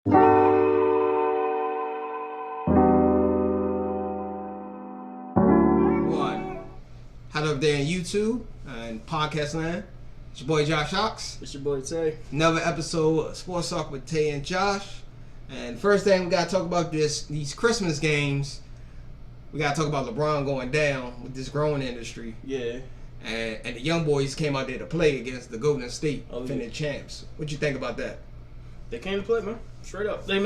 Hello up there in YouTube and podcast land. It's your boy Josh Ox. It's your boy Tay. Another episode of Sports Talk with Tay and Josh. And first thing we gotta talk about these Christmas games. We gotta talk about LeBron going down with this growing industry. Yeah. And the young boys came out there to play against the Golden State defending champs. What you think about that? They came to play, man. Straight up. They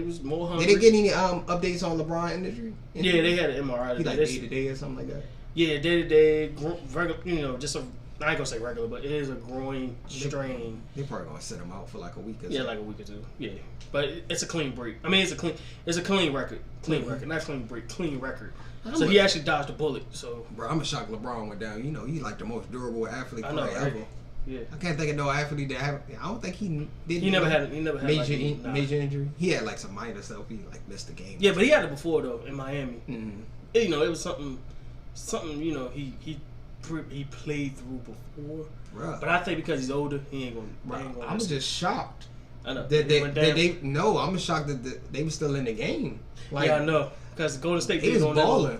was more hungry. Did they get any updates on LeBron industry? Yeah, they had an MRI. He like day to day or something like that. Yeah, day to day, regular. Just I ain't gonna say regular, but it is a groin strain. They're probably gonna set him out for like a week or so. Yeah, like a week or two. Yeah, but it's a clean break. I mean, it's a clean record. Clean record, not clean break. Clean record. So he actually dodged a bullet. So, bro, I'm shocked LeBron went down. You know, he's like the most durable athlete right? ever. Yeah. I can't think of no athlete that have. I don't think he did. He never had major injury. He had like some minor stuff. He like missed the game. Yeah, but he had it before though in Miami. Mm-hmm. You know, it was something. You know, he played through before. Bruh. But I think because he's older, he ain't gonna. I'm just shocked. I know. I'm shocked that they were still in the game. Like, yeah, I know. Because Golden State was balling.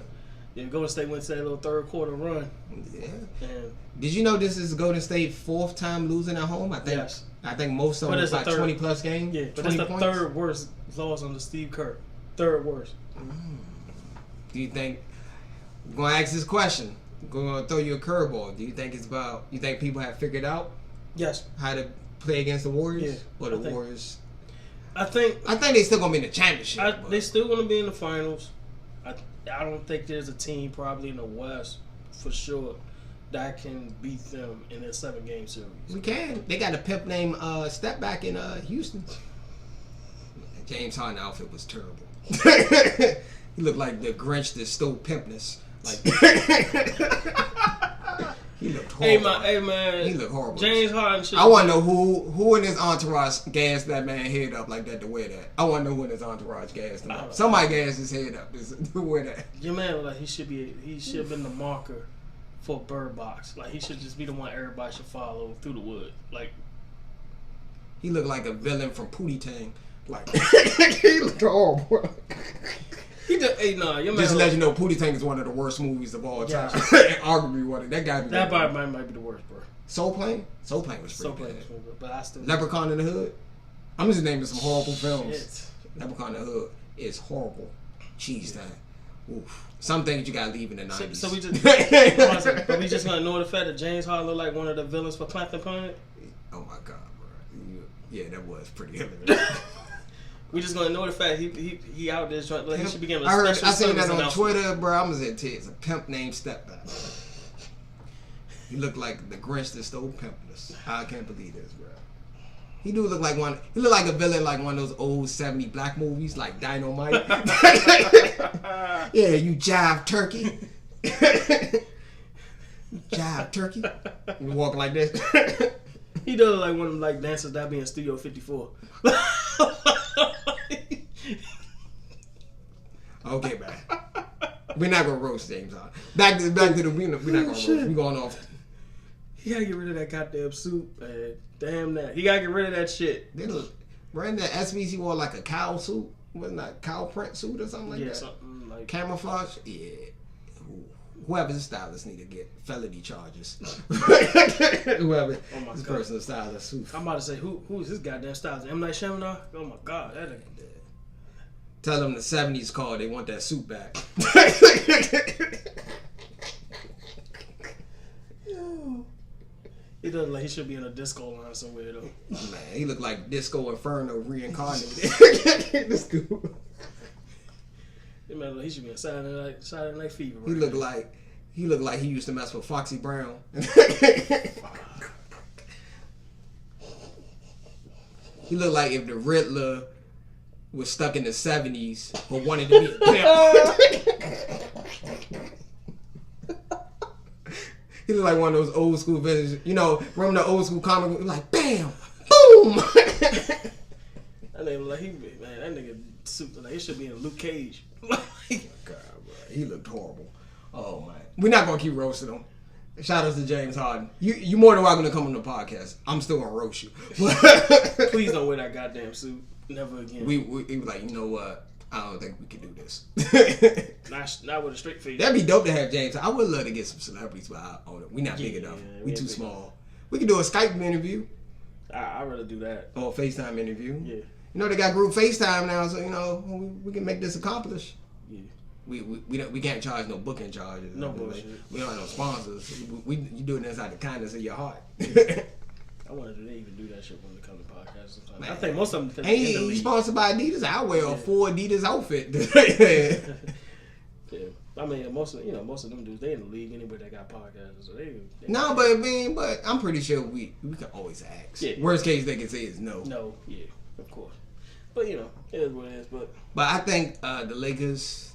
Yeah, Golden State went to that little third quarter run. Yeah. And did you know this is Golden State's fourth time losing at home? I think. Yes. I think most of them was like 20 plus games. Yeah, but that's the third worst loss under Steve Kerr. Third worst. Do you think? I'm gonna ask this question. I'm gonna throw you a curveball. Do you think it's about? You think people have figured out? Yes. How to play against the Warriors? Yeah. Or the Warriors? I think they still gonna be in the championship. They still gonna be in the finals. I don't think there's a team probably in the West for sure that can beat them in a 7-game series. We can. They got a Pimp named Stepback in Houston. James Harden outfit was terrible. He looked like the Grinch that stole pimpness. Like he looked horrible. Hey man, he looked horrible. James Harden. I want to know who in his entourage gassed that man head up like that to wear that. I want to know who in his entourage gassed him up. Somebody gassed his head up to wear that. Your man, like he should have been the marker for Bird Box. Like he should just be the one everybody should follow through the wood. Like he looked like a villain from Pootie Tang. Like he looked horrible. Just to let you know, Pootie Tang is one of the worst movies of all time. Arguably one of that guy. That might be the worst, bro. Soul Plane was pretty bad. But I still. Leprechaun in the Hood. I'm just naming some horrible films. Shit. Leprechaun in the Hood is horrible. Cheese time. Oof. Some things you gotta leave in the 90s. So we just, but we just gonna ignore the fact that James Harden looked like one of the villains for Plankton Planet. Oh my god, bro. Yeah, that was pretty hilarious. We just gonna ignore the fact he out there trying. Like, he should be getting a I special seen that on announcement. Twitter, bro. I'm gonna say it's a pimp named Stepback. He looked like the Grinch that stole pimpness. I can't believe this, bro. He do look like one. He look like a villain, like one of those old '70s black movies, like Dynamite. Yeah, you jive turkey. Jive turkey. You walking like this. He does look like one of them like dancers that be in Studio 54. Okay, man. We're not gonna roast James Harden. Back to the we're not gonna roast. We're going off. He gotta get rid of that goddamn suit, man. Damn that. He gotta get rid of that shit. Right in that SBC wore like a cow suit. Wasn't that cow print suit or something like that? Yeah, something like camouflage. Yeah. Whoever's a stylist need to get felony charges. Whoever this person's stylist. I'm about to say who's this goddamn stylist? M. Night Shyamalan? Oh my god, that nigga dead. Tell them the 70s called. They want that suit back. He doesn't like he should be in a disco line somewhere though. Man, he look like Disco Inferno reincarnated. This dude. He should be in Saturday Night Fever. He look like he used to mess with Foxy Brown. He looked like if the Riddler was stuck in the 70s but wanted to be a pimp. He looked like one of those old school vintage. You know, remember the old school comic? Like, bam, boom. That nigga like that nigga suit like he should be in Luke Cage. God, bro, he looked horrible. Oh man, we're not gonna keep roasting him. Shout out to James Harden. You more than welcome to come on the podcast. I'm still gonna roast you. Please don't wear that goddamn suit. Never again. We were like, you know what? I don't think we can do this. not with a straight face. That'd be dope to have James. I would love to get some celebrities, but we not big enough. We too small. We can do a Skype interview. I'd rather do that. Or a FaceTime interview. Yeah. You know they got group FaceTime now, so you know we can make this accomplished. Yeah. We can't charge no booking charges. No bullshit. We don't have no sponsors. You do it inside the kindness of your heart. I wonder do they even do that shit when they come to podcasts sometimes. Man, I think most of them ain't he sponsored by Adidas. I wear a full Adidas outfit. Yeah. I mean, most of them dudes, they in the league anyway. They got podcasts, so they no, but I'm pretty sure we can always ask. Yeah. Worst case they can say is no. No, yeah, of course. But it is what it is. But I think the Lakers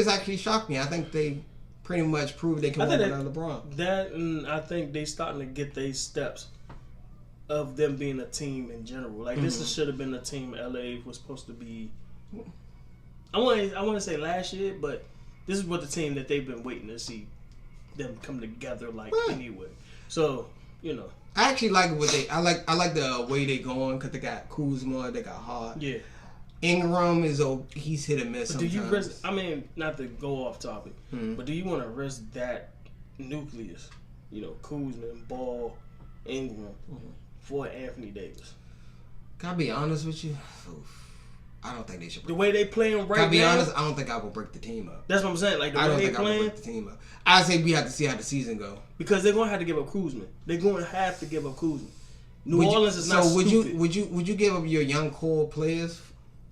actually shocked me. I think they pretty much proved they can win without LeBron. That and I think they starting to get their steps of them being a team in general. Like this should have been a team LA was supposed to be. I want to say last year, but this is what the team that they've been waiting to see them come together anyway. So I actually like I like the way they going because they got Kuzma, they got Hart. Yeah. Ingram he's hit and miss. But sometimes. Do you risk? I mean, not to go off topic, but do you want to risk that nucleus? Kuzma, Ball, Ingram for Anthony Davis. Can I be honest with you? I don't think they should. The way they playing right now. Can I be honest? I don't think I will break the team up. That's what I'm saying. Like the way they playing. I don't think I will break the team up. I say we have to see how the season go. Because they're gonna have to give up Kuzma. They're gonna have to give up Kuzma. New Orleans is not stupid. Would you give up your young core players?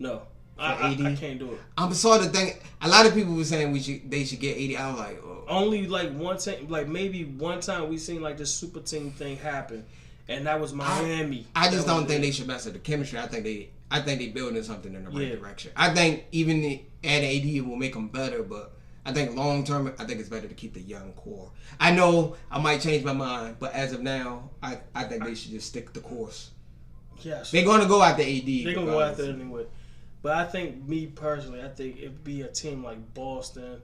No, I can't do it. I'm sort of thinking. A lot of people were saying they should get 80. I was like, oh. Only like one time, like maybe one time we seen like this super team thing happen, and that was Miami. I just don't think they should mess with the chemistry. I think they building something in the right direction. I think even adding AD will make them better, but I think long term, I think it's better to keep the young core. I know I might change my mind, but as of now, I think they should just stick the course. Yes, they're going to go after AD. They're going to go after it anyway. But I think, me personally, I think it'd be a team like Boston.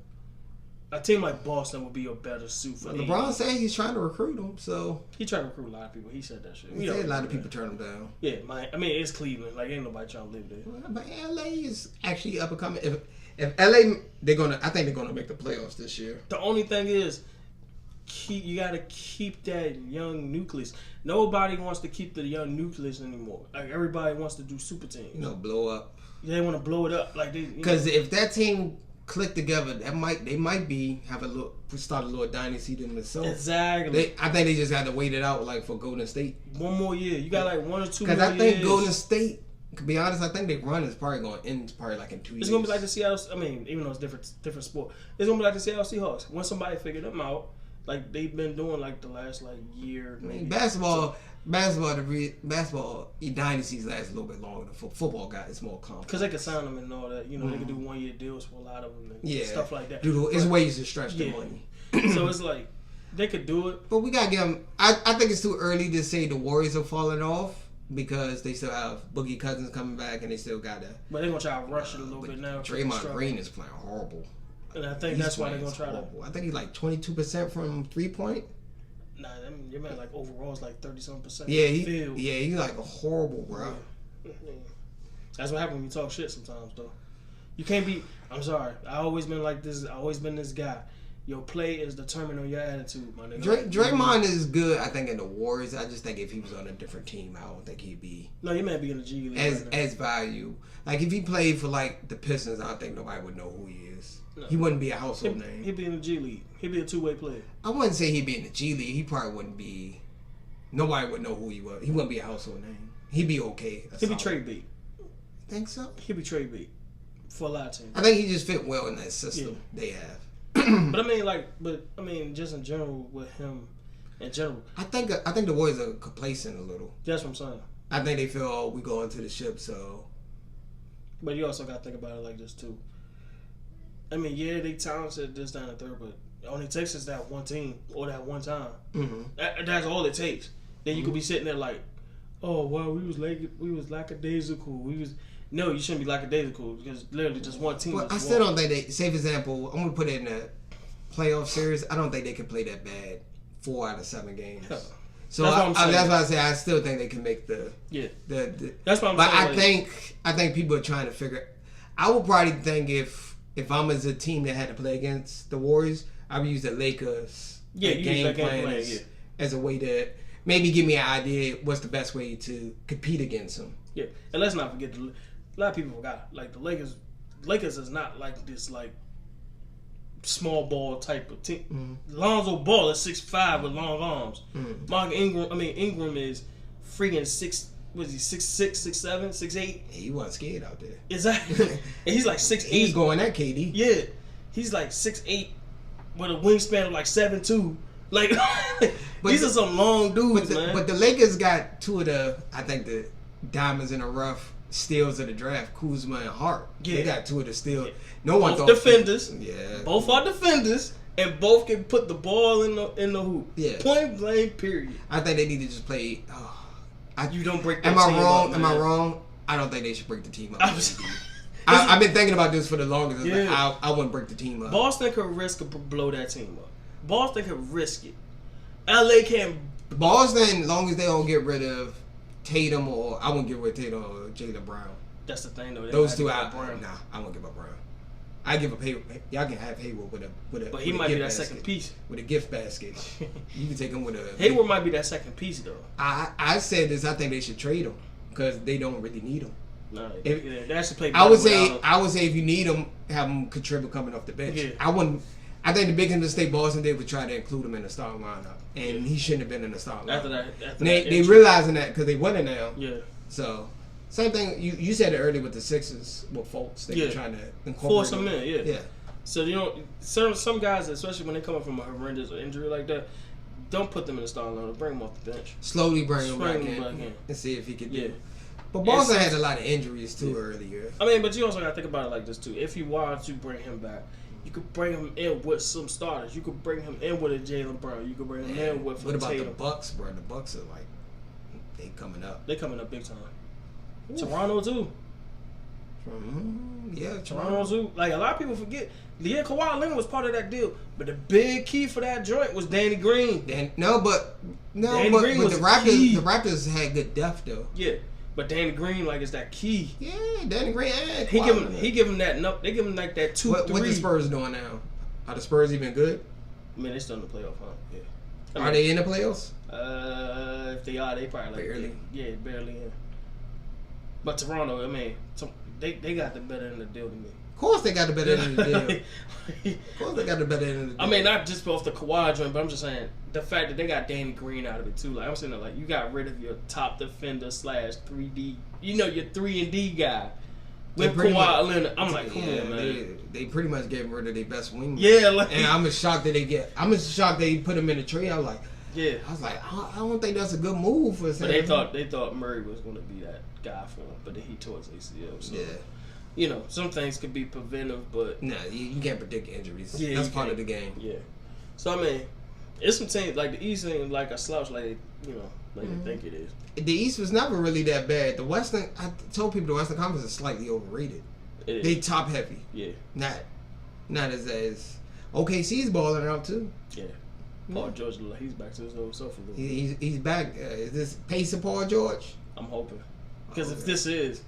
A team like Boston would be a better suit for LeBron said he's trying to recruit them, so he trying to recruit a lot of people. He said that shit. He said a lot of people turn him down. Yeah, I mean it's Cleveland. Like ain't nobody trying to live there. But LA is actually up and coming. If LA, I think they're gonna make the playoffs this year. The only thing is, you gotta keep that young nucleus. Nobody wants to keep the young nucleus anymore. Like everybody wants to do super teams. Blow up. They want to blow it up like they. Because if that team click together, they might start a little dynasty themselves. Exactly. I think they just had to wait it out like for Golden State. One more year. You got like 1 or 2 more years. Because I think Golden State, to be honest, I think their run is probably going to end like in 2 years. It's going to be like the Seattle. I mean, even though it's different sport, it's going to be like the Seattle Seahawks. When somebody figured them out, like they've been doing like the last year. I mean, basketball dynasties last a little bit longer than football. It's more complex. Because they can sign them and all that. They can do 1 year deals for a lot of them and stuff like that. Dude, it's ways to stretch the money. So it's like they could do it. But we got to give them. I think it's too early to say the Warriors are falling off because they still have Boogie Cousins coming back and they still got to. But they're going to try to rush it a little bit now. Draymond Green is playing horrible. And I think that's why they're going to try to. I think he's like 22% from 3-point. Nah, your man like overall is like 30-something%. Yeah, he's like a horrible, bro. Yeah. That's what happens when you talk shit sometimes, though. You can't be. I'm sorry. I always been like this. I always been this guy. Your play is determined on your attitude, my nigga. Draymond is good, I think, in the Warriors. I just think if he was on a different team, I don't think he'd be. No, you might be in the G League as value. Like if he played for like the Pistons, I don't think nobody would know who he is. No. He wouldn't be a household name. He'd be in the G League. He'd be a two-way player. I wouldn't say he'd be in the G League. He probably wouldn't be. Nobody would know who he was. He wouldn't be a household name. He'd be okay. He'd be trade bait. Think so? He'd be trade bait for a lot of teams. I think he just fit well in that system they have. But I mean, just in general with him, in general, I think the Warriors are complacent a little. That's what I'm saying. I think they feel we go into the ship, so. But you also got to think about it like this too. I mean, yeah, they talented this down the third, but it only takes us that one team or that one time. Mm-hmm. That's all it takes. Then you could be sitting there like, oh well, we was lackadaisical. No, you shouldn't be lackadaisical because literally just one team. Well, I still don't think they. Say for example, I'm gonna put it in a playoff series. I don't think they can play that bad 4 out of 7 games. So that's why I say I still think they can make the. That's what I'm saying. But I think people are trying to figure. I would probably think if I'm as a team that had to play against the Warriors, I would use the Lakers. Game plan as a way to maybe give me an idea what's the best way to compete against them. Yeah, and let's not forget a lot of people forgot like the Lakers. Lakers is not like this like small ball type of team. Lonzo Ball is 6'5" with long arms. Mark Ingram is freaking 6. Was he 6'6", 6'7", 6'8"? He wasn't scared out there. Exactly. And he's like 6'8". He's going at KD. Yeah, he's like 6'8" with a wingspan of like 7'2". Like these are some long dudes, man. But the Lakers got two of the, I think, the diamonds in the rough steals of the draft, Kuzma and Hart. Yeah. They got two of the steals. No one thought defenders. Yeah. Both are defenders, and both can put the ball in the hoop. Yeah. Point blank. Period. I think they need to just play. You don't break. That am I team wrong? Up, am I wrong? I don't think they should break the team up. I've been thinking about this for the longest. Yeah. Like, I wouldn't break the team up. Boston could risk to blow that team up. Boston could risk it. LA can't. Boston, as long as they don't get rid of Tatum or I won't get rid of Tatum or Jaylen Brown. That's the thing, though. Those two, I won't give up Brown. I give up Hayward. Y'all can have Hayward with a. But he might be that second piece with a gift basket. You can take him with a. Hayward might be that second piece though. I said this. I think they should trade him because they don't really need him. No, that's the play. I would say if you need him, have him contribute coming off the bench. Yeah. I wouldn't. I think the biggest mistake Boston did was try to include him in the starting lineup, and he shouldn't have been in the starting lineup. After they realizing that because they won it now. Yeah. So. Same thing you said it earlier with the Sixers with folks. They were trying to incorporate force them in. Yeah. So some guys, especially when they come up from a horrendous injury like that, don't put them in the starting lineup. Bring them off the bench. Slowly bring them back in and see if he can do it. But Boston had a lot of injuries too earlier. I mean, but you also got to think about it like this too. If you wanted to bring him back, you could bring him in with some starters. You could bring him in with a Jaylen Brown. You could bring him in with. What about Tatum. The Bucks, bro? The Bucks are like they coming up. They coming up big time. Ooh. Toronto too. Yeah, Toronto too. Like a lot of people forget. Yeah, Kawhi Leonard was part of that deal, but the big key for that joint was Danny Green. But the Raptors had good depth though. Yeah, but Danny Green is that key. Yeah, Danny Green. He give him that. No, they give him like that 2-3. What the Spurs doing now? Are the Spurs even good? I mean, they still in the playoff, huh? Yeah. Are they in the playoffs? If they are, they probably barely. Yeah, barely in. But Toronto, I mean, they got the better end of the deal to me. Of course they got the better end of the deal. Of course they got the better end of the deal. I mean, not just off the Kawhi joint, but I'm just saying the fact that they got Danny Green out of it too. Like I'm saying, like you got rid of your top defender / 3D, your 3-and-D guy with Kawhi Leonard. I'm like, come on, man. They pretty much gave rid of their best wingman. Yeah, and I'm shocked that I'm shocked they put him in the trade. I was like, I was like, I don't think that's a good move for. But they thought Murray was going to be that guy for him, but then he tore his ACL. So, some things could be preventive, but you can't predict injuries. Yeah, that's part of the game. Yeah. So I mean, it's some teams like the East ain't like a slouch, like they think it is. The East was never really that bad. The Western, I told people the Western Conference is slightly overrated. They top heavy. Yeah. Not as OKC's balling out too. Yeah. Paul George, he's back to his old self a little bit. He's back. Is this pace of Paul George? I'm hoping. Because if this is,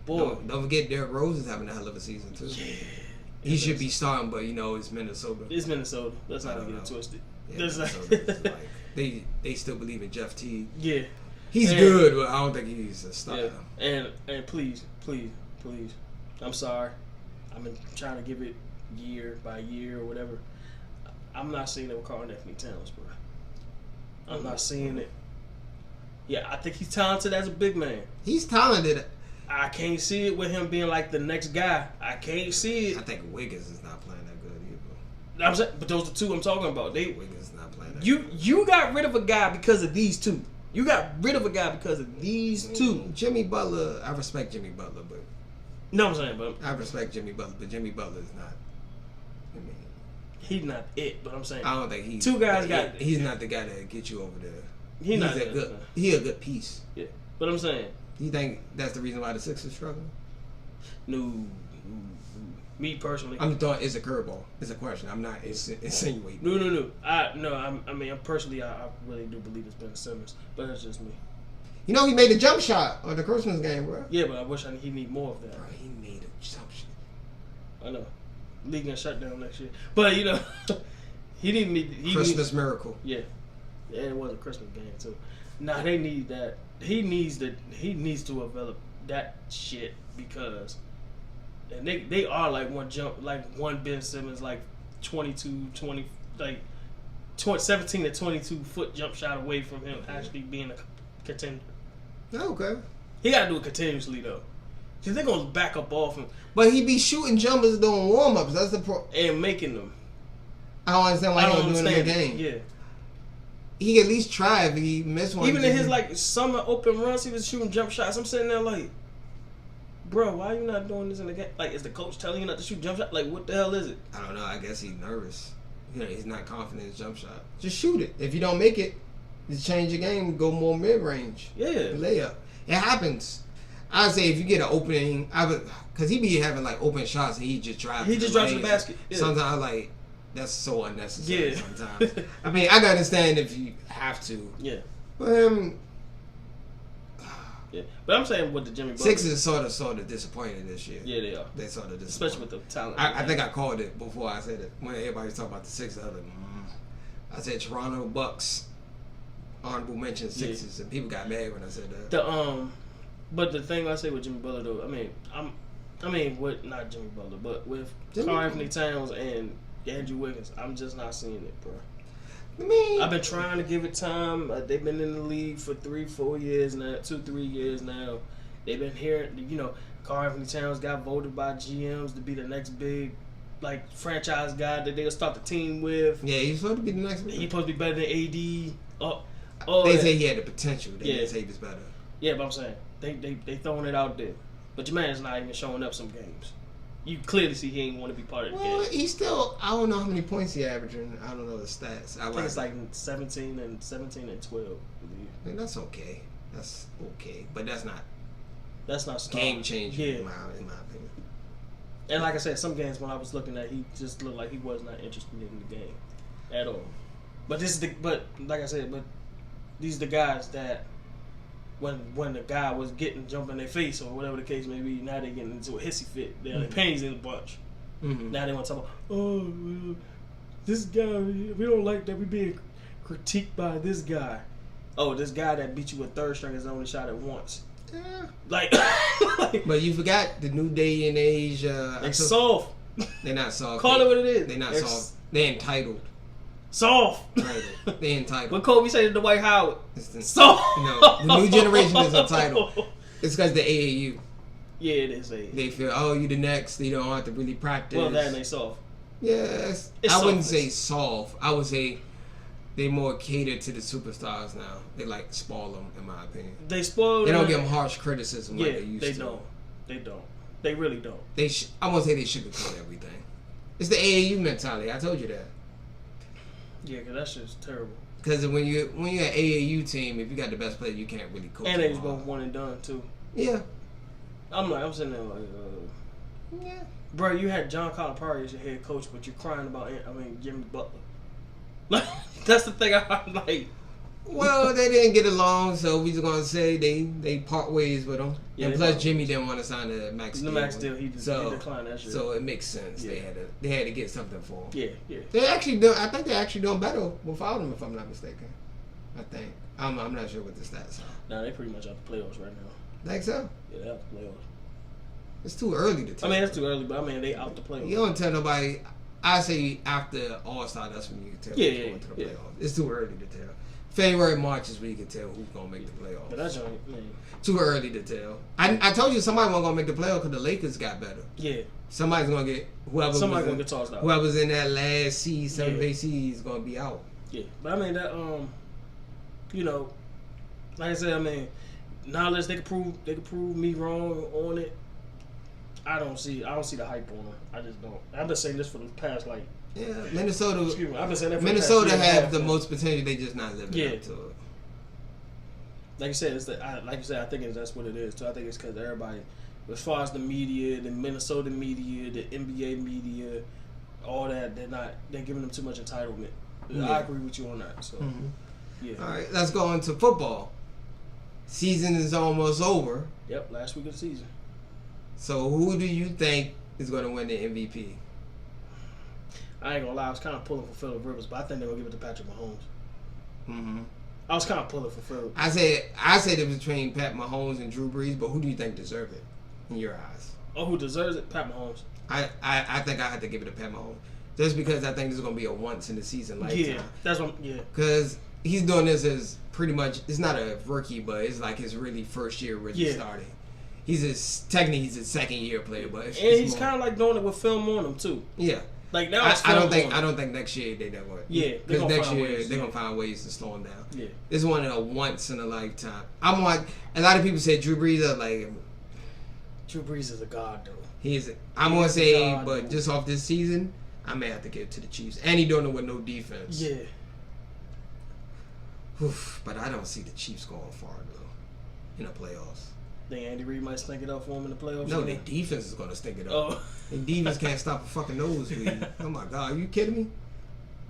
boy. Don't forget Derrick Rose is having a hell of a season too. Yeah. He should be starting, but it's Minnesota. It's Minnesota. Let's not get it twisted. Yeah, they still believe in Jeff Teague. Yeah. He's good, but I don't think he's a star. Yeah. And please. I'm sorry. I've been trying to give it year by year or whatever. I'm not seeing it with Karl Anthony Towns, bro. I'm not seeing it. Yeah, I think he's talented as a big man. He's talented. I can't see it with him being like the next guy. I can't see it. I think Wiggins is not playing that good either. I'm saying, but those are two I'm talking about. Wiggins is not playing that good. You got rid of a guy because of these two. You got rid of a guy because of these two. Jimmy Butler, I respect Jimmy Butler, but I'm saying, but I respect Jimmy Butler, but Jimmy Butler is not. He's not it, but I'm saying I don't think he's two guys he's not the guy that get you over there. He's a good piece. Yeah, but I'm saying you think that's the reason why the Sixers struggling? No. Me personally, I'm throwing. It's a curveball. It's a question. I'm not insinuating. No. I personally, I really do believe it's Ben Simmons, but that's just me. You know, he made a jump shot on the Christmas game, bro. Yeah, but I wish he need more of that. Bro, he made a jump shot. I know. League gonna shut down next year, but you know, he didn't need Christmas miracle. Yeah, it was a Christmas game too. Nah, they need that. He needs to develop that shit because. And they are like one Ben Simmons, like 17 to 22 foot jump shot away from him actually being a contender. Okay. He got to do it continuously though, because they're gonna back up off him. But he be shooting jumpers doing warm ups. That's the pro. And making them. I don't understand why he don't do it in the game. Yeah. He can at least try if he missed one. Even in his like summer open runs, he was shooting jump shots. I'm sitting there like. Bro, why are you not doing this in the game? Like, is the coach telling you not to shoot jump shot? Like, what the hell is it? I don't know. I guess he's nervous. You know, he's not confident in his jump shot. Just shoot it. If you don't make it, just change the game. Go more mid range. Yeah. Layup. It happens. I'd say if you get an opening, because he be having like open shots and he just drives. He just drives to the basket. Yeah. Sometimes like that's so unnecessary. Yeah. Sometimes. I mean, I can understand if you have to. Yeah. But yeah, but I'm saying with the Jimmy Butler, Sixers sort of disappointed this year. Yeah, they are. They sort of disappointed, especially with the talent. I think I called it before I said it when everybody was talking about the Sixers. I said Toronto Bucks, honorable mention Sixers, and people got mad when I said that. But the thing I say with Jimmy Butler though, with not Jimmy Butler, but with Karl Anthony Towns and Andrew Wiggins, I'm just not seeing it, bro. I've been trying to give it time. They've been in the league for 3-4 years now, 2-3 years now. They've been here. You know, Karl Anthony Towns got voted by GMs to be the next big, like, franchise guy that they'll start the team with. Yeah, he's supposed to be the next one. He's supposed to be better than AD. They say he had the potential. They didn't say he was better. Yeah, but I'm saying they throwing it out there. But your man's not even showing up some games. You clearly see he ain't want to be part of the game. Well, he's still. I don't know how many points he averaging. I don't know the stats. I think it's like 17 and 12. I believe. I mean, that's okay. That's okay, but that's not game changing in my opinion. And like I said, some games when I was looking at, he just looked like he was not interested in the game at all. But these are the guys that. When the guy was jumping their face or whatever the case may be, now they getting into a hissy fit. Their panties in a bunch. Mm-hmm. Now they want to talk about, this guy, we don't like that we being critiqued by this guy. Oh, this guy that beat you with third string is only shot at once. Yeah. Like, but you forgot the new day and age. They're soft. They're not soft. Call it what it is. They're not soft. They're entitled. Soft. They entitled. What Kobe said to Dwight Howard? Soft. No, the new generation is entitled. It's because the AAU. Yeah, it is AAU. They feel, you the next. You don't have to really practice. Well, that and they soft. Yes. I wouldn't say soft. I would say they more cater to the superstars now. They like spoil them, in my opinion. They spoil. They don't give them harsh criticism like they used to. They don't. They really don't. I won't say they sugarcoat everything. It's the AAU mentality. I told you that. Yeah, cause that's just terrible. Because when you're an AAU team, if you got the best player, you can't really coach. And they was both one and done too. Yeah. I'm sitting there like, yeah. Bro, you had John Calipari as your head coach, but you're crying about Jimmy Butler. Like, that's the thing I'm like. Well, they didn't get along, so we just gonna say they part ways with him. Yeah, and plus Jimmy didn't want to sign the max deal. The max deal, he declined that shit. So it makes sense. Yeah. They had to get something for him. Yeah. I think they're actually doing better without him, if I'm not mistaken. I think. I'm not sure what the stats are. Nah, they pretty much out the playoffs right now. Think so? Yeah, they out the playoffs. It's too early to tell. It's too early, but they out the playoffs. You don't tell nobody. I say after All-Star, that's when you can tell who's going to the playoffs. It's too early to tell. February, March is when you can tell who's gonna make the playoffs. But that's too early to tell. I told you somebody wasn't gonna make the playoffs because the Lakers got better. Yeah. Somebody's gonna get Somebody's gonna get tossed out. Whoever's in that last seed, 7th seed is gonna be out. Yeah, but that like I said, now unless they can prove me wrong on it. I don't see the hype on them. I just don't. I've been saying this for the past Minnesota. Excuse me. I've been saying that for Minnesota have the most potential. They just not living up to it. Like you said, I think that's what it is too. I think it's because everybody as far as the media, the Minnesota media, the NBA media, all that, they're giving them too much entitlement. Yeah. I agree with you on that. So, yeah. All right, let's go into football. Season is almost over. Yep, last week of the season. So, who do you think is going to win the MVP? I ain't gonna lie, I was kind of pulling for Phillip Rivers, but I think they're gonna give it to Patrick Mahomes. Mm-hmm. I was kind of pulling for Phillip. I said it was between Pat Mahomes and Drew Brees, but who do you think deserve it in your eyes? Oh, who deserves it? Pat Mahomes. I think I had to give it to Pat Mahomes just because I think this is gonna be a once in the season lifetime. Yeah, that's what. Yeah, because he's doing this as pretty much, it's not a rookie, but it's like his really first year really starting. Technically he's a second year player, but he's kind of like doing it with film on him too. Yeah. Like now, I don't think next year they that way. Yeah, because next year they're gonna find ways to slow him down. Yeah, this is one of the once in a lifetime. I'm like, a lot of people say Drew Brees. Drew Brees is a god though. I'm gonna say, but just off this season, I may have to give it to the Chiefs, and he doing it with no defense. Yeah. Oof, but I don't see the Chiefs going far though in the playoffs. Think Andy Reid might stink it up for him in the playoffs? No, their defense is going to stink it up. Oh. Their defense can't stop a fucking nosebleed. Oh my god, are you kidding me?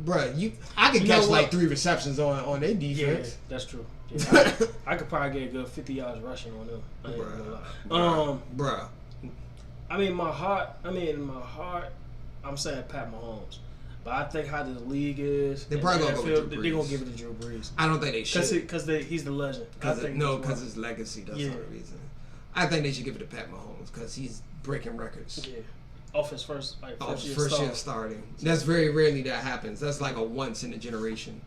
Bruh, I could catch like 3 receptions on their defense. Yeah, that's true. Yeah, I could probably get a good 50 yards rushing on them. I ain't gonna lie. Bruh. I mean, in my heart, I'm saying Pat Mahomes. But I think how the league is, they're probably gonna go with Drew Brees. They're gonna give it to Drew Brees. I don't think they should. Because he's the legend. Because his legacy. That's the reason. I think they should give it to Pat Mahomes because he's breaking records. Yeah. Off his first year starting. That's very rarely that happens. That's like a once in a generation.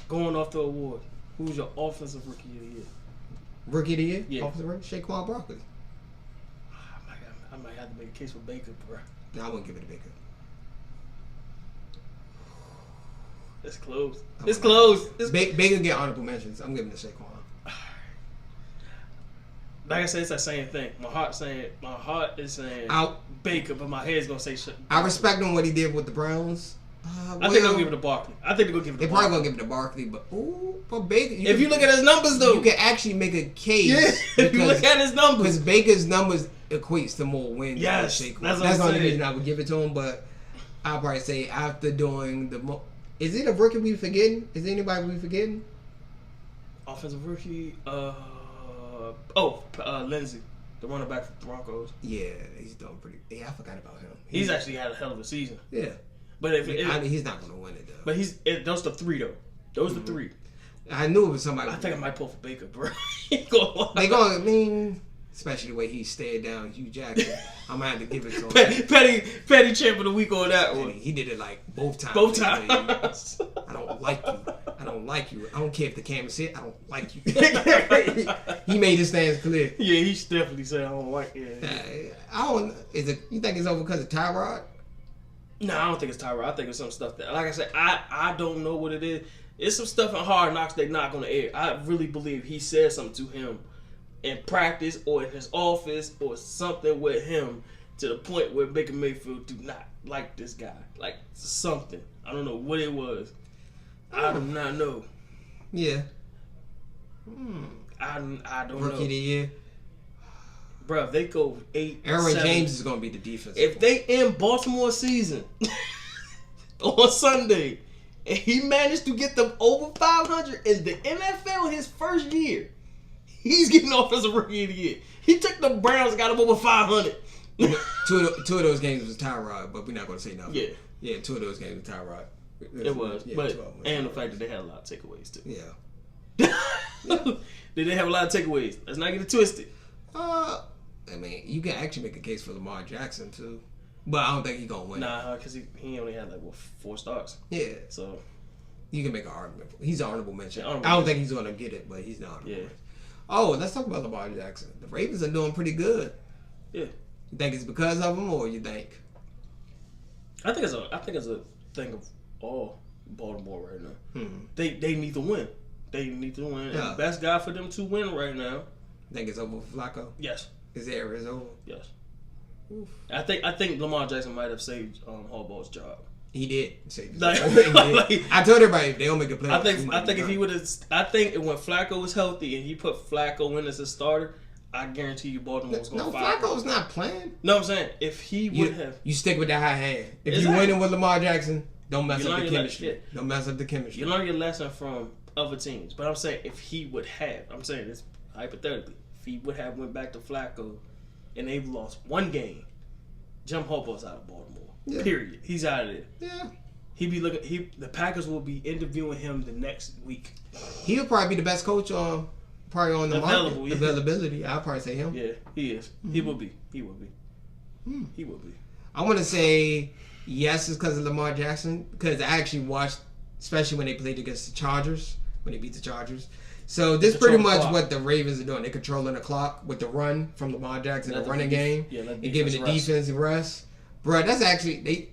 Going off the award, who's your offensive rookie of the year? Rookie of the year? Yeah. Offensive rookie? Saquon Barkley. I might have to make a case for Baker, bro. No, I wouldn't give it to Baker. It's close. It's close. Baker get honorable mentions. I'm giving it to Saquon. Like I said, it's that same thing. My heart is saying Baker, but my head's gonna say shit. I respect him what he did with the Browns. I think they'll give it to Barkley. They're probably gonna give it to Barkley, but Baker. If you look at his numbers, though, you can actually make a case. Yeah, if you look at his numbers, because Baker's numbers equates to more wins. Yes, than Saquon. that's the only reason I would give it to him. But I'll probably say after doing is it a rookie we forgetting? Is there anybody we forgetting? Offensive rookie. Lindsey, the running back for the Broncos. Yeah, he's doing pretty. Yeah, I forgot about him. He's actually had a hell of a season. Yeah, but he's not going to win it though. But those the 3 though. Those the 3. I knew it was somebody. I think I might pull for Baker, bro. I mean, especially the way he stared down Hugh Jackson. I'm gonna have to give it to him. Petty champ of the week on that one. He did it like both times. I don't like you. I don't care if the camera said I don't like you. He made his stance clear. Yeah, he definitely said I don't like it. You think it's over because of Tyrod? No, I don't think it's Tyrod. I think it's some stuff that, like I said, I don't know what it is. It's some stuff in Hard Knocks they're not gonna air. I really believe he said something to him in practice or in his office or something with him to the point where Baker Mayfield do not like this guy. Like something. I don't know what it was. I do not know. Yeah. I don't know. Rookie of the year. Bro, if they go 8, Aaron 7, James is going to be the defense. If they end Baltimore season on Sunday and he managed to get them over 500 in the NFL his first year, he's getting offensive rookie of the year. He took the Browns and got them over 500. Two of those games was Tyrod, but we're not going to say nothing. Yeah, 2 of those games was Tyrod. It was, but and the fact that they had a lot of takeaways too. Yeah. Did they have a lot of takeaways? Let's not get it twisted. I mean, you can actually make a case for Lamar Jackson too, but I don't think he's gonna win. Nah, because he only had 4 starts. Yeah. So you can make an argument. He's an honorable mention. I don't think he's gonna get it, but he's not. Yeah. Oh, let's talk about Lamar Jackson. The Ravens are doing pretty good. Yeah. You think it's because of him, or you think? I think it's a thing of all Baltimore right now. Mm-hmm. They need to win. They need to win. Yeah. And the best guy for them to win right now. Think it's over for Flacco? Yes. His era is over? Yes. Oof. I think Lamar Jackson might have saved Harbaugh's job. He did save his job. I told everybody if they don't make a play. I think if he would have, when Flacco was healthy and he put Flacco in as a starter, I guarantee you Baltimore was going to fire. No, Flacco's not playing. No, I'm saying if he would have, you stick with the high hand. If you winning with Lamar Jackson, don't mess up the chemistry. Don't mess up the chemistry. You learn your lesson from other teams. But I'm saying if he would have, I'm saying this hypothetically, if he would have went back to Flacco and they've lost one game, Jim Harbaugh's out of Baltimore. Yeah. Period. He's out of there. Yeah. The Packers will be interviewing him the next week. He'll probably be the best coach probably on the market. Yeah. Availability. I'll probably say him. Yeah, he is. Mm-hmm. He will be. He will be. I want to say yes, it's because of Lamar Jackson. Because I actually watched, especially when they played against the Chargers, when they beat the Chargers. So this is pretty much what the Ravens are doing. They're controlling the clock with the run from Lamar Jackson, the running game, and giving the defense a rest. Bro, that's actually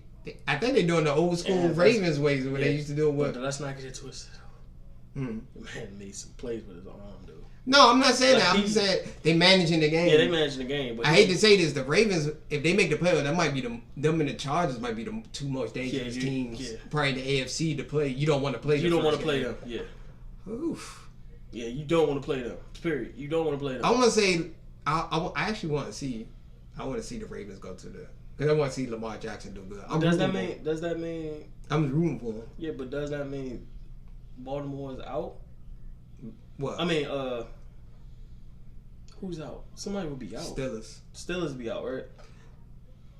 I think they're doing the old school Ravens ways where they used to do it with. But let's not get it twisted. The man made some plays with his arm, dude. No, I'm not saying that. I'm just saying they managing the game. Yeah, they managing the game. But I hate to say this, the Ravens, if they make the playoffs, that might be them and the Chargers might be the two most dangerous teams, probably in the AFC to play. You don't want to play. You don't want to play them. Yeah. Oof. Yeah, you don't want to play them. Period. You don't want to play them. I want to say, I actually want to see. I want to see the Ravens go to the. Because I want to see Lamar Jackson do good. Does that mean? I'm rooting for him. Yeah, but does that mean Baltimore is out? What? I mean, who's out? Somebody will be out. Steelers be out, right?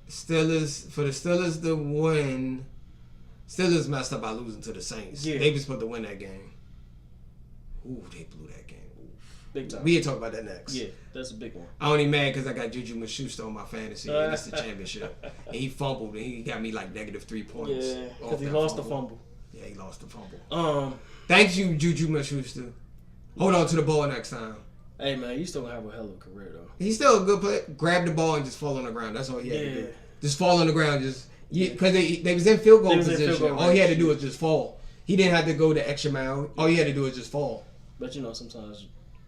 For the Steelers to win, Steelers messed up by losing to the Saints. Yeah. They were supposed to win that game. Ooh, they blew that game. Big time. We'll talk about that next. Yeah, that's a big one. I'm only mad because I got Juju Smith-Schuster on my fantasy, and it's the championship. And he fumbled, and he got me like -3 points. Yeah, because he lost the fumble. Yeah, he lost the fumble. Thanks you, Juju Smith-Schuster. Hold on to the ball next time. Hey, man, you still gonna have a hell of a career, though. He's still a good player. Grab the ball and just fall on the ground. That's all he had to do. Just fall on the ground. Because they was in field goal position. All he had to do was just fall. He didn't have to go the extra mile. All he had to do was just fall. But, sometimes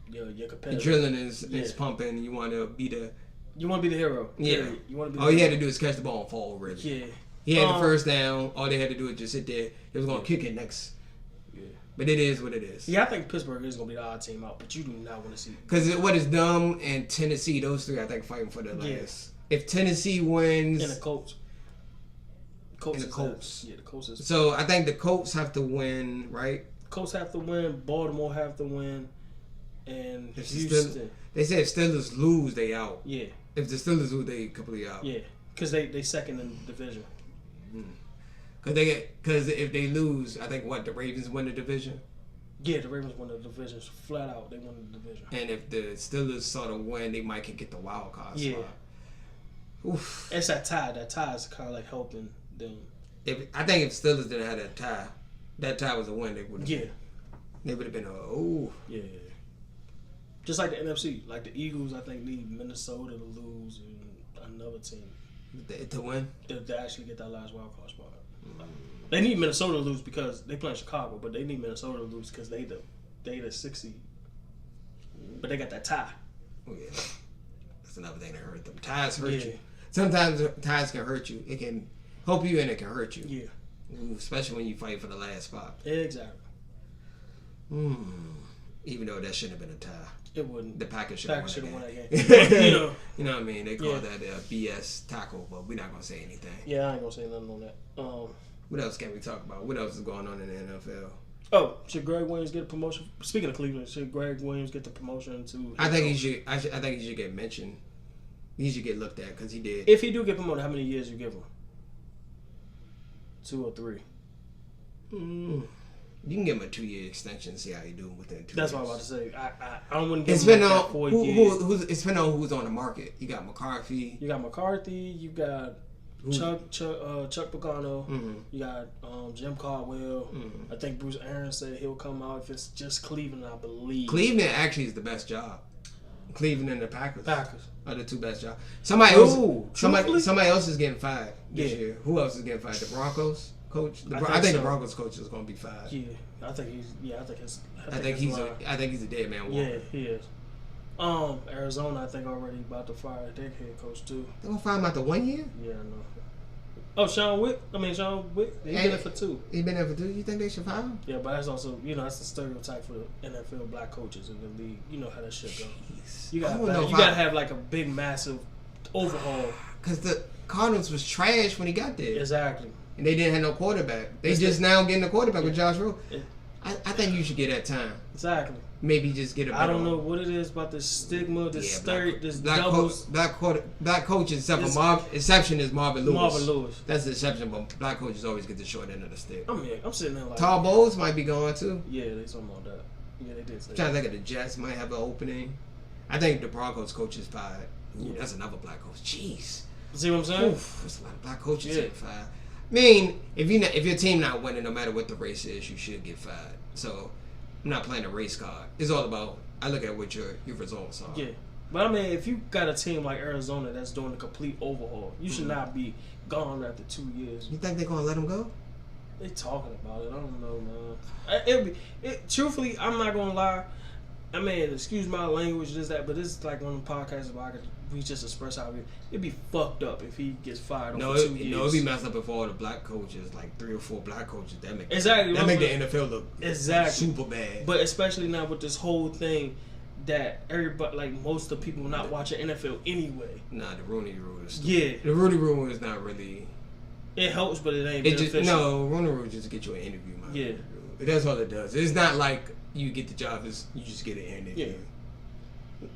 your competitor. Adrenaline is pumping, and you want to be the... You want to be the hero. Yeah. You want to be all he had to do is catch the ball and fall, really. Yeah. He had the first down. All they had to do was just sit there. He was going to kick it next. Yeah. But it is what it is. Yeah, I think Pittsburgh is going to be the odd team out, but you do not want to see... Because what is dumb and Tennessee, those three, I think, fighting for the last. If Tennessee wins... And the Colts. And the Colts. Yeah, the Colts is... So, I think the Colts have to win, right? Colts have to win. Baltimore have to win. And Houston. They said if Steelers lose, they out. Yeah. If the Steelers lose, they completely out. Yeah. Because they second in the division. Because if they lose, I think, the Ravens win the division? Yeah, the Ravens win the division. Flat out, they win the division. And if the Steelers sort of win, they might can get the wild card spot. Oof. It's that tie. That tie is kind of like helping them. I think if Steelers didn't have that tie was a win, they would have. Yeah. They would have been Yeah. Just like the NFC, like the Eagles, I think need Minnesota to lose and another team to win to actually get that last wild card spot. They need Minnesota to lose because they play in Chicago, but they need Minnesota to lose because they the 6 seed. But they got that tie. Oh yeah, that's another thing that hurt them. Ties hurt you. Sometimes ties can hurt you. It can help you and it can hurt you. Yeah. Ooh, especially when you fight for the last spot. Exactly. Even though that shouldn't have been a tie. It wouldn't. The Packers should have won that game. You know what I mean? They call that a BS tackle, but we're not going to say anything. Yeah, I ain't going to say nothing on that. What else can we talk about? What else is going on in the NFL? Oh, should Greg Williams get a promotion? Speaking of Cleveland, should Greg Williams get the promotion to... I think he should. I think he should get mentioned. He should get looked at because he did. If he do get promoted, how many years you give him? 2 or 3? You can give him a 2-year extension and see how he do within 2 years. That's what I was about to say. I don't want to give him that 4 years. It's depending on who's on the market. You got McCarthy. You got Chuck Pagano. Mm-hmm. You got Jim Caldwell. Mm-hmm. I think Bruce Arians said he'll come out if it's just Cleveland, I believe. Cleveland actually is the best job. Cleveland and the Packers are the 2 best jobs. Somebody else is getting fired this year. Who else is getting fired? The Broncos coach. I think the Broncos coach is going to be fired. Yeah, I think he's a dead man walker. Yeah, he is. Arizona, I think already about to fire their head coach too. They're gonna fire him after 1 year? Yeah, I know. Oh, Sean Wick. He been there for 2. He been there for 2. You think they should fire him? Yeah, but that's also, that's the stereotype for the NFL black coaches in the league. You know how that shit goes. You gotta have like a big, massive overhaul. Because the Cardinals was trash when he got there. Exactly. And they didn't have no quarterback. They just now getting a quarterback with Josh Rowe. Yeah. I think you should get that time. Exactly. Maybe just get a better I don't know what it is about this stigma, this doubles. Black coaches, exception is Marvin Lewis. Marvin Lewis. That's the exception, but black coaches always get the short end of the stick. I'm sitting there like... Tall Bowles might be going too. Yeah, they talking about that. Yeah, they did say I'm trying to think of the Jets might have an opening. I think the Broncos coach is fired. Ooh, yeah. That's another black coach. Jeez. See what I'm saying? Oof, there's a lot of black coaches getting fired. I mean, if your team not winning, no matter what the race is, you should get fired. So I'm not playing a race card. It's all about, I look at what your results are. Yeah. But I mean, if you got a team like Arizona that's doing a complete overhaul, you should not be gone after 2 years. You think they're going to let him go? They talking about it. I don't know, man. Truthfully, I'm not going to lie. I mean, excuse my language, but this is like one of the podcasts where we just express how it'd be fucked up if he gets fired over 2 years. No, it'd be messed up if all the black coaches, like 3 or 4 black coaches, that make the NFL look super bad. But especially now with this whole thing that everybody, like most of the people not watching NFL anyway. Nah, the Rooney Rule is stupid. Yeah. The Rooney Rule is not really... It helps, but it ain't beneficial. Rooney Rule just get you an interview, man. Yeah. That's all it does. It's not like you get the job, you just get an interview. Yeah.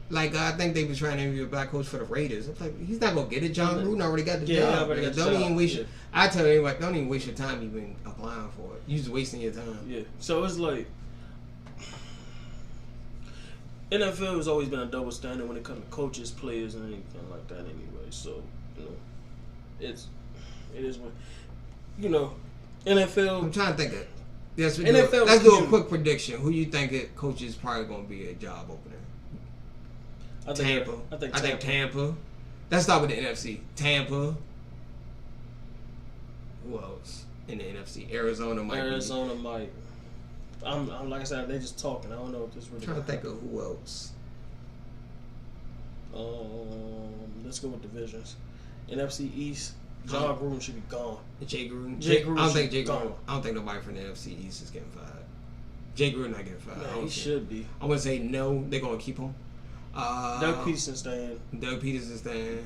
Like, I think they were trying to interview a black coach for the Raiders. I'm like, he's not going to get it. John Gruden already got the job. I tell you, don't even waste your time even applying for it. You're just wasting your time. Yeah. So it's like, NFL has always been a double standard when it comes to coaches, players, and anything like that anyway. So, it is what, NFL. I'm trying to think of, let's do a quick prediction. Who you think coach is probably going to be a job opener? I think Tampa. Let's start with the NFC. Tampa. Who else in the NFC? Arizona might. I'm like I said, they just talking. I don't know if this really. I'm trying to think of who else. Let's go with divisions. NFC East. John Gruden should be gone. Jay Gruden. I don't think Jay Gruden. I don't think nobody from the NFC East is getting fired. Jay Gruden not getting fired. No, he should be. I'm gonna say no. They're gonna keep him. Doug Peterson's staying.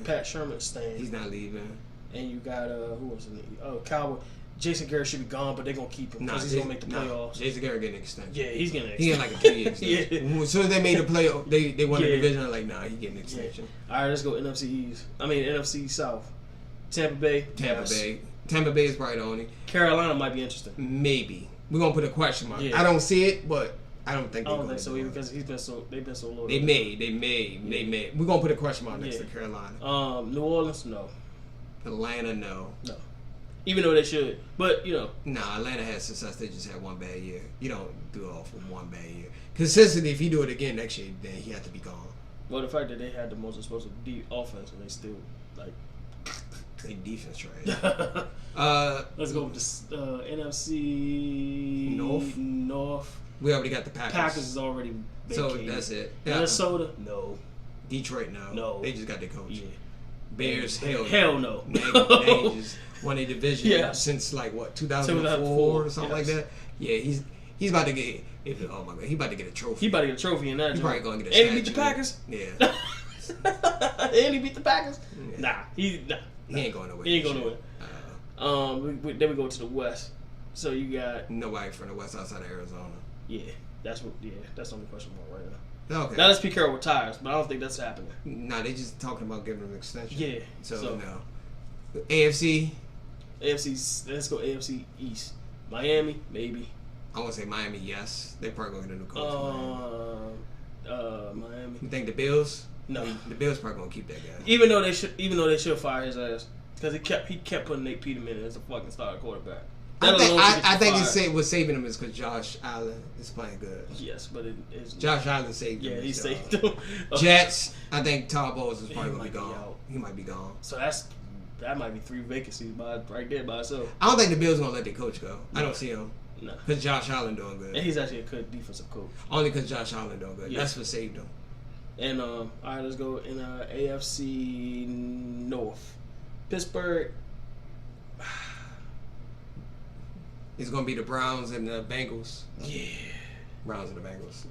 Pat Sherman's staying. He's not leaving. And you got who was in the Cowboy? Jason Garrett should be gone, but they're gonna keep him because he's gonna make the playoffs. Jason Garrett getting an extension. Yeah, he's getting an extension. He getting like a 3-year extension. Yeah. As soon as they made the playoff, they won the division. I'm like, nah, he getting an extension. Yeah. All right, let's go NFC South. Tampa Bay. Tampa Bay is probably the only. Carolina might be interesting. Maybe we're gonna put a question mark. Yeah. I don't see it, but I don't think so either because they've been so low. They may. We're gonna put a question mark next to Carolina. New Orleans, no. Atlanta, no. Even though they should, but Nah, Atlanta has success. They just had one bad year. You don't do it all for one bad year. Consistently, if you do it again next year, then he had to be gone. Well, the fact that they had the most explosive offense and they still they defense trash. Let's go with the NFC North. We already got the Packers. Packers is already vacated. So that's it. Minnesota, no. Detroit, no. They just got their coach. Yeah. Bears, hell no. They just won a division since 2004 or something like that. Yeah, he's about to get. Oh my god, he about to get a trophy. He about to get a trophy in that. He's probably gonna get a. And he beat the Packers. Yeah. And he beat the Packers. Yeah. Nah. He ain't going nowhere. He ain't going nowhere. Then we go to the West. So you got nobody from the West outside of Arizona. Yeah, that's the only question mark right now. Okay. Now let's Pete Carroll retires, but I don't think that's happening. Nah, they just talking about giving him an extension. Yeah. So no. AFC. Let's go AFC East. Miami, maybe. I want to say Miami, yes. They probably gonna get a new coach. Miami. You think the Bills? No. The Bills probably gonna keep that guy. Even though they should fire his ass because he kept putting Nate Peterman in as a fucking starting quarterback. I think what's saving him is because Josh Allen is playing good. Yes, but it is Josh Allen saved him. Yeah, he saved him. Jets, I think Todd Bowles is probably gonna be gone. He might be gone. So that might be 3 vacancies right there by itself. I don't think the Bills gonna let their coach go. No. I don't see him. No, because Josh Allen doing good. And he's actually a good defensive coach. Only because Josh Allen doing good. Yeah. That's what saved him. And all right, let's go in AFC North. Pittsburgh. It's gonna be the Browns and the Bengals. Yeah. Browns and the Bengals.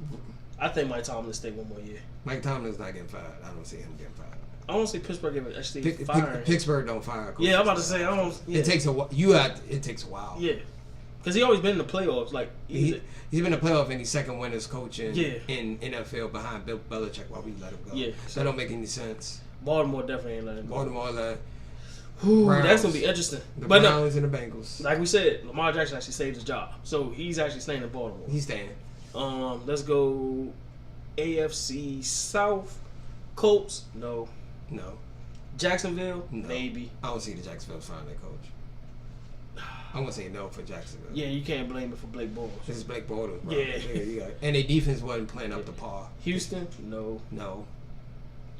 I think Mike Tomlin stay one more year. Mike Tomlin's not getting fired. I don't see him getting fired. I don't see Pittsburgh actually firing. Pittsburgh don't fire. Yeah, I'm about to say I don't. Yeah. It takes a while. It takes a while. Yeah, because he always been in the playoffs. Like he's been in the playoff and he's second winners coaching Yeah. in NFL behind Bill Belichick. Why we let him go? Yeah, that don't make any sense. Baltimore definitely ain't letting him go. Baltimore, that's gonna be interesting. The but Browns and the Bengals. Like we said, Lamar Jackson actually saved his job, so he's actually staying in Baltimore. He's staying. Let's go AFC South. Colts, no. Jacksonville, No. maybe. I don't see the Jacksonville firing their coach. I'm gonna say no for Jacksonville. Yeah, you can't blame it for Blake Bortles. This is Blake Bortles, bro. Yeah. And their defense wasn't playing up to par. Houston, no.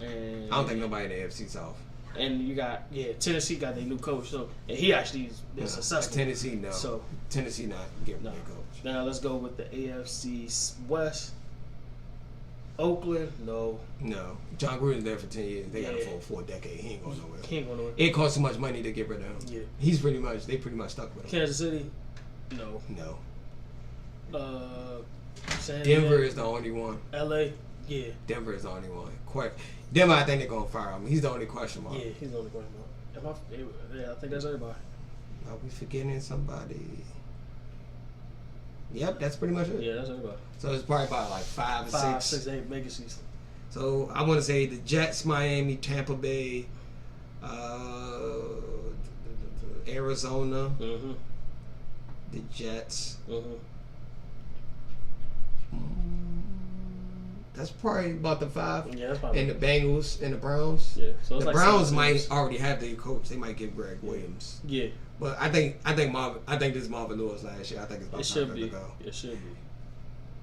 I And don't think nobody in the AFC South. And you got Tennessee got their new coach, so and he actually is been successful. Tennessee, no. So Tennessee not getting their coach. Now let's go with the AFC West. Oakland, no. John Gruden's there for 10 years. They got him for a decade. He ain't going nowhere. It costs too much money to get rid of him. Yeah. They pretty much stuck with him. Kansas City, no. San Denver is the only one. LA, yeah. Denver is the only one. Denver, I think they're gonna fire him. He's the only question mark. Yeah, he's the only question mark. I think that's everybody. Are we forgetting somebody? Yep, that's pretty much it. Yeah, that's everybody. So it's probably about like 5 or 6. 6, 8 vacancies. So I want to say the Jets, Miami, Tampa Bay, Arizona, the Jets. That's probably about the 5. Yeah, that's probably. And the Bengals and the Browns. Yeah, so it's the like Browns might already have their coach. They might get Greg Williams. Yeah. But I think this Marvin Lewis last year. I think it's about time to go. It should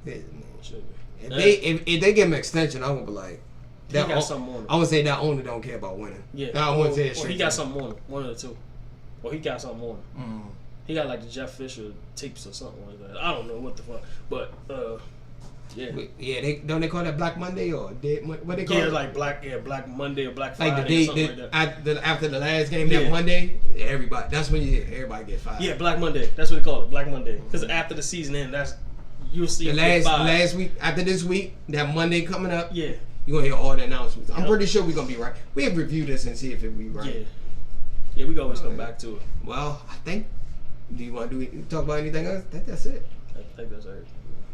be. It should be. If they give him an extension, I'm gonna be like, he got something on him. I would say that owner don't care about winning. Yeah. I wouldn't say it. Or he got something on him. One of the two. Or he got something on him. He got like the Jeff Fisher tapes or something like that. I don't know what the fuck, but yeah. They call that Black Monday or what they call it? Yeah, like Black Monday or Black Friday like the day, or something like that. After the last game that Monday, that's when everybody get fired. Yeah, Black Monday. That's what they call it, Black Monday. Because after the season ends, you'll see the last week after this week, that Monday coming up. Yeah, you're gonna hear all the announcements. I'm pretty sure we're gonna be right. We have reviewed this and see if it be right. Yeah, we can always come back to it. Well, I think. Do you want to talk about anything else? I think that's it. I think that's everything.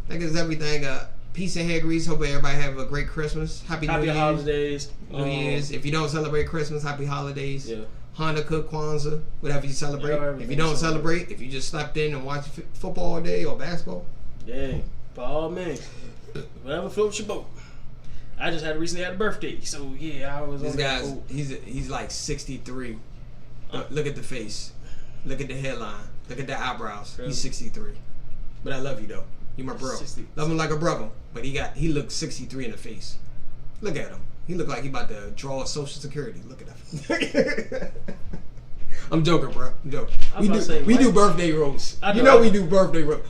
I think it's everything. Peace and hair grease. Hope everybody have a great Christmas. Happy New Year's. Holidays. New Year's. If you don't celebrate Christmas, happy holidays. Yeah. Hanukkah, Kwanzaa, whatever you celebrate. If you don't celebrate, if you just slept in and watched football all day or basketball. Yeah, by all means. Whatever floats your boat. I just recently had a birthday, so yeah, I was this on guy's that boat. he's like 63. Look at the face. Look at the hairline. Look at the eyebrows. Really? He's 63. But I love you though. You my bro. 60. Love him like a brother. But he looks 63 in the face. Look at him. He look like he about to draw a Social Security. Look at him. I'm joking, bro. I'm joking. We do birthday roasts. You know we do birthday roasts.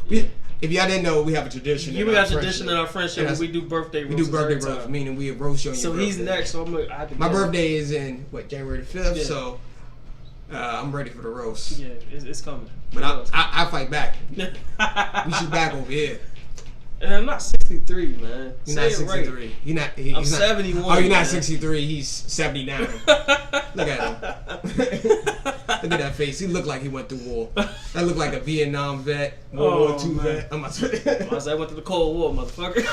If y'all didn't know, we have a tradition. We got a tradition in our friendship where we do birthday roasts. We do birthday roasts, meaning we roast you on your birthday. So he's next. So my birthday is in January the 5th. Yeah. So I'm ready for the roast. Yeah, it's coming. But I fight back. We should back over here. And I'm not 63, man. You're not 63. Right. I'm 71. Oh, you're not 63. He's 79. Look at him. Look at that face. He looked like he went through war. That looked like a Vietnam vet, World War II vet. I went to the Cold War, motherfucker.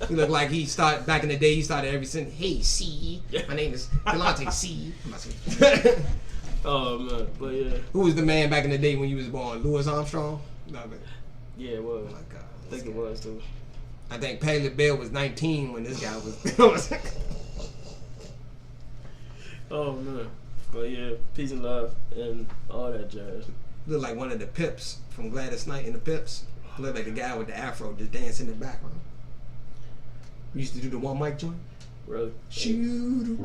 He looked like he started back in the day. He started every sentence. Hey, C. My name is Delante C. Oh man, but yeah. Who was the man back in the day when you was born? Louis Armstrong? No, man. Yeah, it was. Oh my God. I think it was too. I think Pele Bell was 19 when this guy was. Oh man. But yeah, peace and love and all that jazz. Look like one of the Pips from Gladys Knight and the Pips. Look like the guy with the afro just dancing in the background. We used to do the one mic joint. Really? Shoot.